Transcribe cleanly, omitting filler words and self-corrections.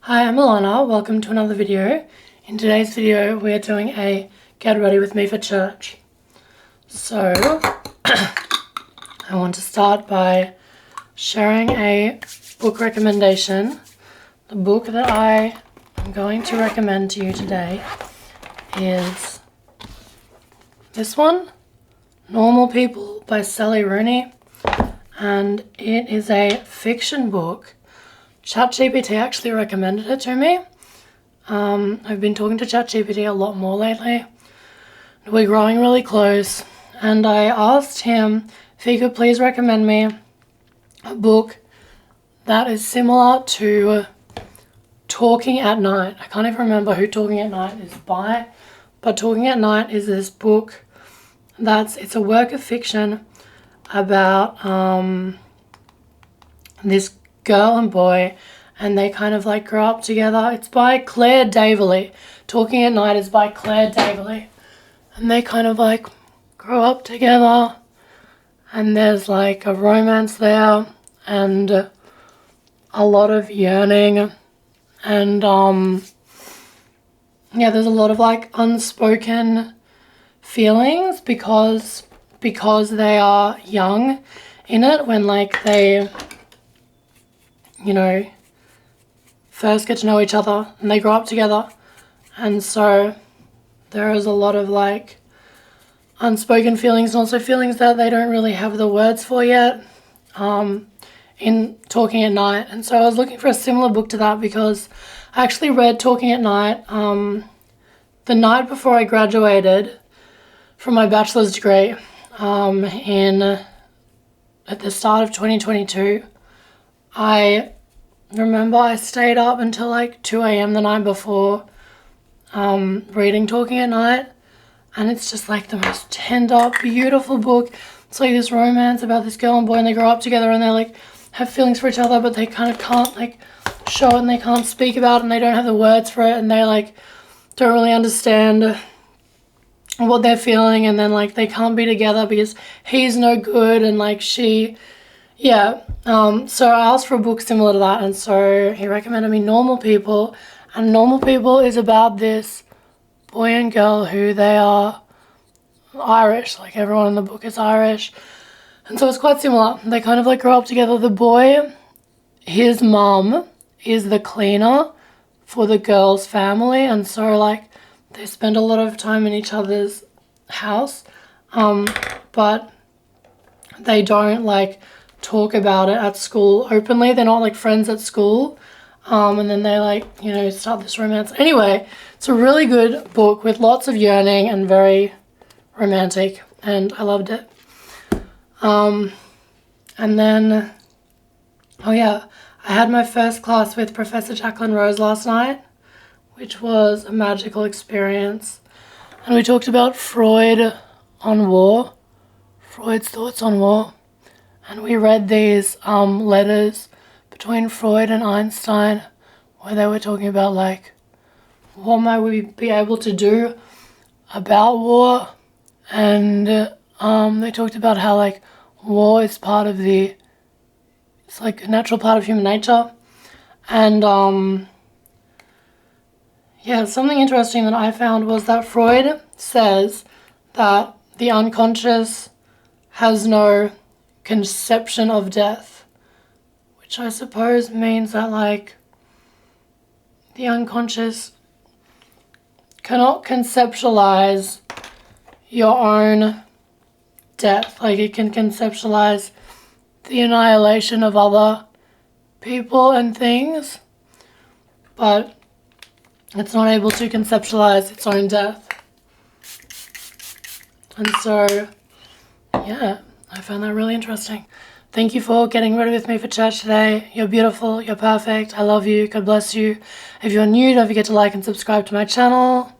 Hi, I'm Alana. Welcome to another video. In today's video, we're doing a get ready with me for church. So, I want to start by sharing a book recommendation. The book that I am going to recommend to you today is this one, Normal People by Sally Rooney, and it is a fiction book. ChatGPT actually recommended it to me. I've been talking to ChatGPT a lot more lately. We're growing really close, and I asked him if he could please recommend me a book that is similar to Talking at Night. I can't even remember who Talking at Night is by, but Talking at Night is this book it's a work of fiction about this girl and boy, and they kind of like grow up together. It's by Claire Daverley. Talking at Night is by Claire Daverley, and they kind of like grow up together, and there's like a romance there and a lot of yearning, and there's a lot of like unspoken feelings because they are young in it, when like they first get to know each other and they grow up together. And so there is a lot of like unspoken feelings, and also feelings that they don't really have the words for yet in Talking at Night. And so I was looking for a similar book to that because I actually read Talking at Night the night before I graduated from my bachelor's degree at the start of 2022. I remember I stayed up until like 2 a.m. the night before reading Talking at Night, and it's just like the most tender, beautiful book. It's like this romance about this girl and boy, and they grow up together and they like have feelings for each other, but they kind of can't like show it, and they can't speak about it, and they don't have the words for it, and they like don't really understand what they're feeling, and then like they can't be together because he's no good and like she. So I asked for a book similar to that, and so he recommended me Normal People. And Normal People is about this boy and girl who they are Irish, like everyone in the book is Irish. And so it's quite similar. They kind of like grow up together. The boy, his mum is the cleaner for the girl's family, and so like they spend a lot of time in each other's house, but they don't like talk about it at school openly. They're not like friends at school, and then they like start this romance. Anyway, it's a really good book with lots of yearning and very romantic, and I loved it. And then I had my first class with Professor Jacqueline Rose last night, which was a magical experience, and we talked about Freud on war, Freud's thoughts on war. And we read these letters between Freud and Einstein where they were talking about like what might we be able to do about war, and they talked about how like war is part of it's like a natural part of human nature. And something interesting that I found was that Freud says that the unconscious has no conception of death, which I suppose means that like the unconscious cannot conceptualize your own death. Like it can conceptualize the annihilation of other people and things, but it's not able to conceptualize its own death. And so I found that really interesting. Thank you for getting ready with me for church today. You're beautiful, you're perfect, I love you, God bless you. If you're new, don't forget to like and subscribe to my channel.